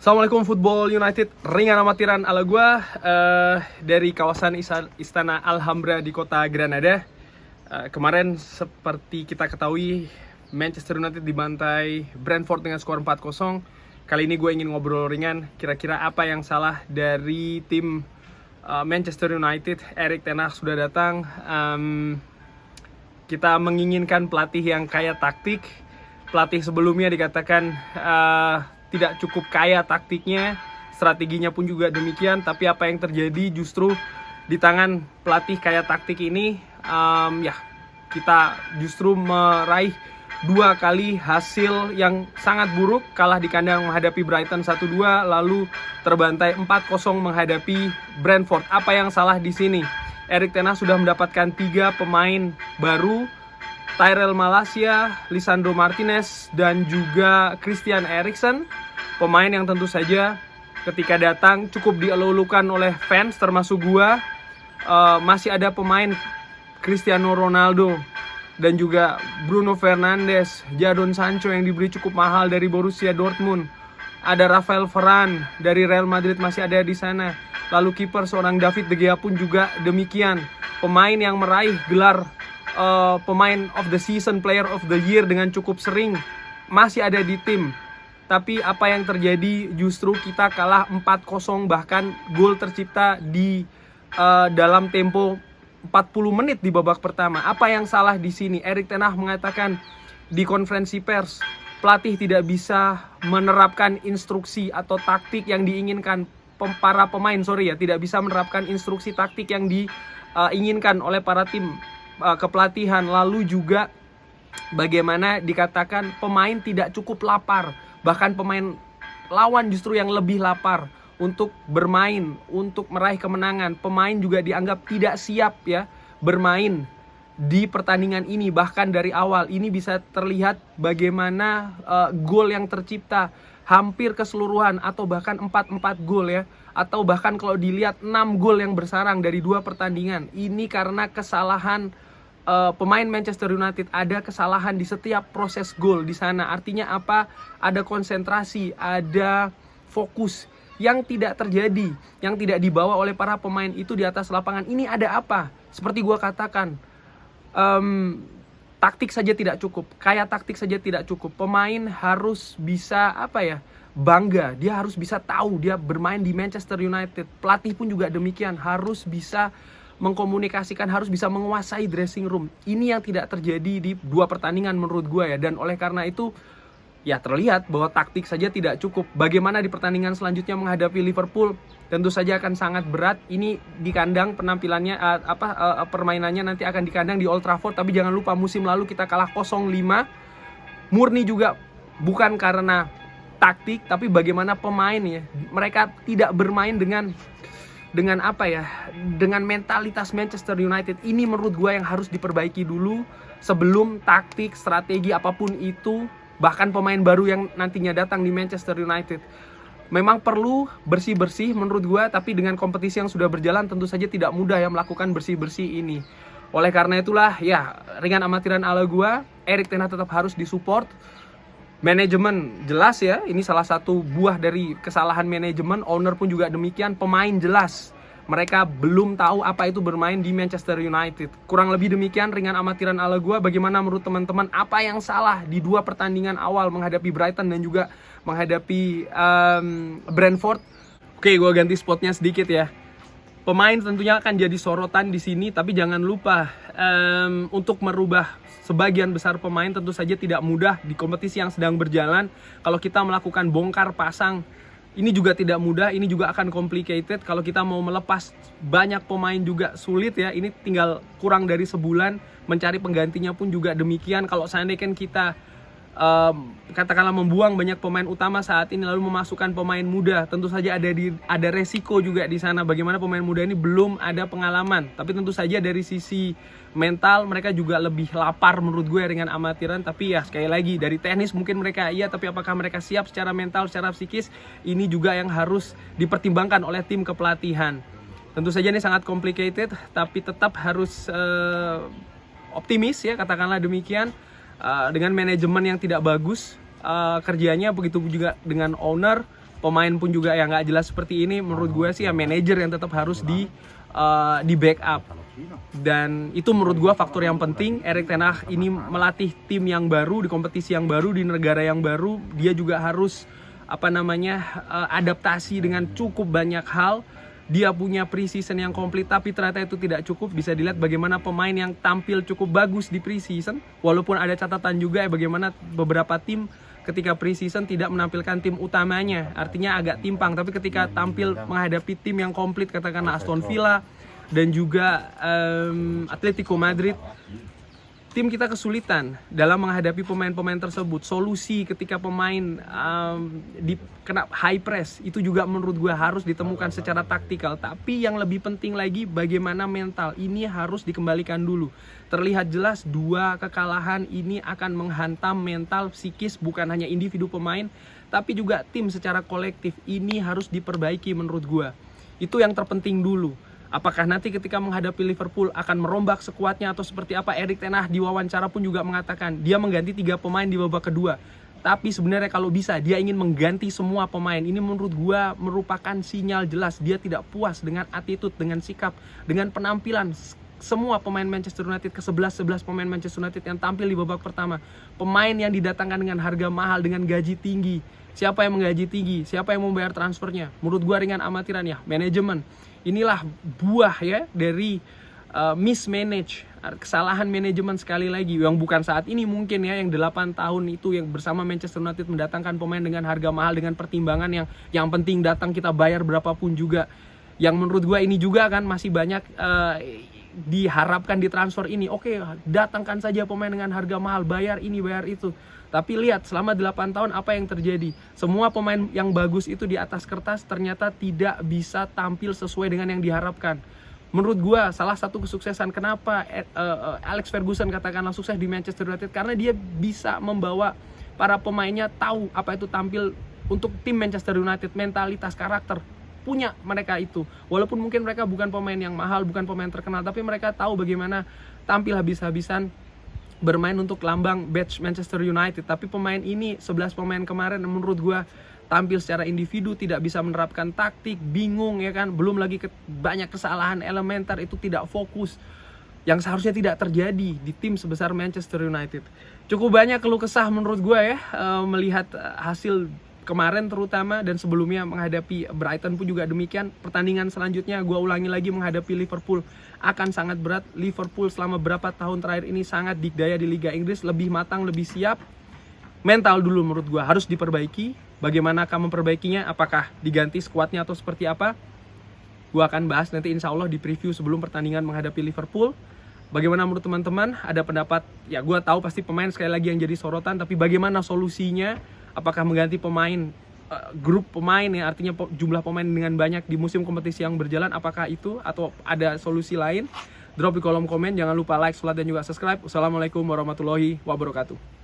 Assalamualaikum Football United, ringan amatiran ala gua dari kawasan Istana Alhambra di kota Granada. Kemarin seperti kita ketahui, Manchester United dibantai Brentford dengan skor 4-0. Kali ini gue ingin ngobrol ringan, kira-kira apa yang salah dari tim Manchester United. Erik ten Hag sudah datang. Kita menginginkan pelatih yang kaya taktik. Pelatih sebelumnya dikatakan tidak cukup kaya taktiknya, strateginya pun juga demikian. Tapi apa yang terjadi justru di tangan pelatih kaya taktik ini, kita justru meraih 2 kali hasil yang sangat buruk. Kalah di kandang menghadapi Brighton 1-2, lalu terbantai 4-0 menghadapi Brentford. Apa yang salah di sini? Erik ten Hag sudah mendapatkan 3 pemain baru, Tyrell Malacia, Lisandro Martinez, dan juga Christian Eriksen. Pemain yang tentu saja ketika datang cukup dielulukan oleh fans termasuk gua. Masih ada pemain Cristiano Ronaldo dan juga Bruno Fernandes, Jadon Sancho yang diberi cukup mahal dari Borussia Dortmund. Ada Rafael Varane dari Real Madrid masih ada di sana. Lalu kiper seorang David De Gea pun juga demikian. Pemain yang meraih gelar pemain of the season, player of the year dengan cukup sering masih ada di tim. Tapi apa yang terjadi, justru kita kalah 4-0, bahkan gol tercipta di dalam tempo 40 menit di babak pertama. Apa yang salah di sini? Erik ten Hag mengatakan di konferensi pers, pelatih tidak bisa menerapkan instruksi atau taktik yang diinginkan para pemain, tidak bisa menerapkan instruksi taktik yang diinginkan oleh para tim kepelatihan. Lalu juga bagaimana dikatakan pemain tidak cukup lapar, bahkan pemain lawan justru yang lebih lapar untuk bermain, untuk meraih kemenangan. Pemain juga dianggap tidak siap ya bermain di pertandingan ini. Bahkan dari awal ini bisa terlihat bagaimana gol yang tercipta hampir keseluruhan atau bahkan 4 gol ya, atau bahkan kalau dilihat 6 gol yang bersarang dari 2 pertandingan. Ini karena kesalahan pemain Manchester United. Ada kesalahan di setiap proses gol di sana. Artinya apa? Ada konsentrasi, ada fokus yang tidak terjadi, yang tidak dibawa oleh para pemain itu di atas lapangan. Ini ada apa? Seperti gua katakan, taktik saja tidak cukup, kaya taktik saja tidak cukup. Pemain harus bisa bangga. Dia harus bisa tahu dia bermain di Manchester United. Pelatih pun juga demikian, harus bisa mengkomunikasikan, harus bisa menguasai dressing room. Ini yang tidak terjadi di 2 pertandingan menurut gue ya. Dan oleh karena itu ya terlihat bahwa taktik saja tidak cukup. Bagaimana di pertandingan selanjutnya menghadapi Liverpool, tentu saja akan sangat berat. Ini di kandang penampilannya, permainannya nanti akan di kandang di Old Trafford. Tapi jangan lupa musim lalu kita kalah 0-5. Murni juga bukan karena taktik, tapi bagaimana pemain ya, mereka tidak bermain dengan mentalitas Manchester United. Ini menurut gue yang harus diperbaiki dulu sebelum taktik, strategi apapun itu, bahkan pemain baru yang nantinya datang di Manchester United. Memang perlu bersih-bersih menurut gue, tapi dengan kompetisi yang sudah berjalan tentu saja tidak mudah ya melakukan bersih-bersih ini. Oleh karena itulah ya, ringan amatiran ala gue, Erik ten Hag tetap harus disupport. Manajemen jelas ya, ini salah satu buah dari kesalahan manajemen. Owner pun juga demikian. Pemain jelas mereka belum tahu apa itu bermain di Manchester United. Kurang lebih demikian ringan amatiran ala gua. Bagaimana menurut teman-teman, apa yang salah di 2 pertandingan awal menghadapi Brighton dan juga menghadapi Brentford? Oke, gua ganti spotnya sedikit ya. Pemain tentunya akan jadi sorotan di sini, tapi jangan lupa untuk merubah sebagian besar pemain tentu saja tidak mudah di kompetisi yang sedang berjalan. Kalau kita melakukan bongkar pasang, ini juga tidak mudah, ini juga akan complicated. Kalau kita mau melepas banyak pemain juga sulit ya. Ini tinggal kurang dari sebulan, mencari penggantinya pun juga demikian. Kalau seandainya kan kita katakanlah membuang banyak pemain utama saat ini lalu memasukkan pemain muda, tentu saja ada resiko juga di sana. Bagaimana pemain muda ini belum ada pengalaman, tapi tentu saja dari sisi mental mereka juga lebih lapar menurut gue dengan amatiran. Tapi ya sekali lagi, dari teknis mungkin mereka iya, tapi apakah mereka siap secara mental, secara psikis, ini juga yang harus dipertimbangkan oleh tim kepelatihan. Tentu saja ini sangat complicated, tapi tetap harus optimis ya, katakanlah demikian. Dengan manajemen yang tidak bagus kerjanya, begitu juga dengan owner, pemain pun juga yang nggak jelas seperti ini, menurut gue sih ya manajer yang tetap harus di backup. Dan itu menurut gue faktor yang penting. Erik ten Hag ini melatih tim yang baru di kompetisi yang baru di negara yang baru, dia juga harus adaptasi dengan cukup banyak hal. Dia punya pre-season yang komplit, tapi ternyata itu tidak cukup. Bisa dilihat bagaimana pemain yang tampil cukup bagus di pre-season, walaupun ada catatan juga bagaimana beberapa tim ketika pre-season tidak menampilkan tim utamanya, artinya agak timpang. Tapi ketika tampil menghadapi tim yang komplit, katakanlah Aston Villa dan juga Atletico Madrid, tim kita kesulitan dalam menghadapi pemain-pemain tersebut. Solusi ketika pemain kena high press itu juga menurut gue harus ditemukan secara taktikal. Tapi yang lebih penting lagi, bagaimana mental ini harus dikembalikan dulu. Terlihat jelas 2 kekalahan ini akan menghantam mental, psikis, bukan hanya individu pemain, tapi juga tim secara kolektif. Ini harus diperbaiki menurut gue. Itu yang terpenting dulu. Apakah nanti ketika menghadapi Liverpool akan merombak skuadnya atau seperti apa? Erik ten Hag di wawancara pun juga mengatakan dia mengganti 3 pemain di babak kedua. Tapi sebenarnya kalau bisa dia ingin mengganti semua pemain. Ini menurut gua merupakan sinyal jelas dia tidak puas dengan attitude, dengan sikap, dengan penampilan semua pemain Manchester United, ke-11 pemain Manchester United yang tampil di babak pertama. Pemain yang didatangkan dengan harga mahal, dengan gaji tinggi. Siapa yang menggaji tinggi? Siapa yang membayar transfernya? Menurut gua ringan amatiran ya, manajemen. Inilah buah ya dari mismanage, kesalahan manajemen sekali lagi yang bukan saat ini mungkin ya, yang 8 tahun itu yang bersama Manchester United mendatangkan pemain dengan harga mahal, dengan pertimbangan yang penting datang kita bayar berapapun juga. Yang menurut gue ini juga kan masih banyak diharapkan di transfer ini. Oke, datangkan saja pemain dengan harga mahal, bayar ini bayar itu. Tapi lihat selama 8 tahun apa yang terjadi. Semua pemain yang bagus itu di atas kertas ternyata tidak bisa tampil sesuai dengan yang diharapkan. Menurut gue salah satu kesuksesan kenapa Alex Ferguson katakanlah sukses di Manchester United, karena dia bisa membawa para pemainnya tahu apa itu tampil untuk tim Manchester United. Mentalitas, karakter punya mereka itu. Walaupun mungkin mereka bukan pemain yang mahal, bukan pemain terkenal, tapi mereka tahu bagaimana tampil habis-habisan bermain untuk lambang badge Manchester United. Tapi pemain ini, 11 pemain kemarin menurut gue tampil secara individu, tidak bisa menerapkan taktik, bingung ya kan. Belum lagi banyak kesalahan elementer, itu tidak fokus, yang seharusnya tidak terjadi di tim sebesar Manchester United. Cukup banyak keluh kesah menurut gue ya, melihat hasil kemarin terutama, dan sebelumnya menghadapi Brighton pun juga demikian. Pertandingan selanjutnya gue ulangi lagi menghadapi Liverpool akan sangat berat. Liverpool selama berapa tahun terakhir ini sangat dikdaya di Liga Inggris, lebih matang, lebih siap. Mental dulu menurut gue harus diperbaiki. Bagaimana akan memperbaikinya? Apakah diganti skuadnya atau seperti apa? Gue akan bahas nanti insya Allah di preview sebelum pertandingan menghadapi Liverpool. Bagaimana menurut teman-teman? Ada pendapat? Ya gue tahu pasti pemain sekali lagi yang jadi sorotan, tapi bagaimana solusinya? Apakah mengganti pemain, grup pemain ya, artinya jumlah pemain dengan banyak di musim kompetisi yang berjalan, apakah itu atau ada solusi lain? Drop di kolom komen, jangan lupa like, subscribe dan juga subscribe. Wassalamualaikum warahmatullahi wabarakatuh.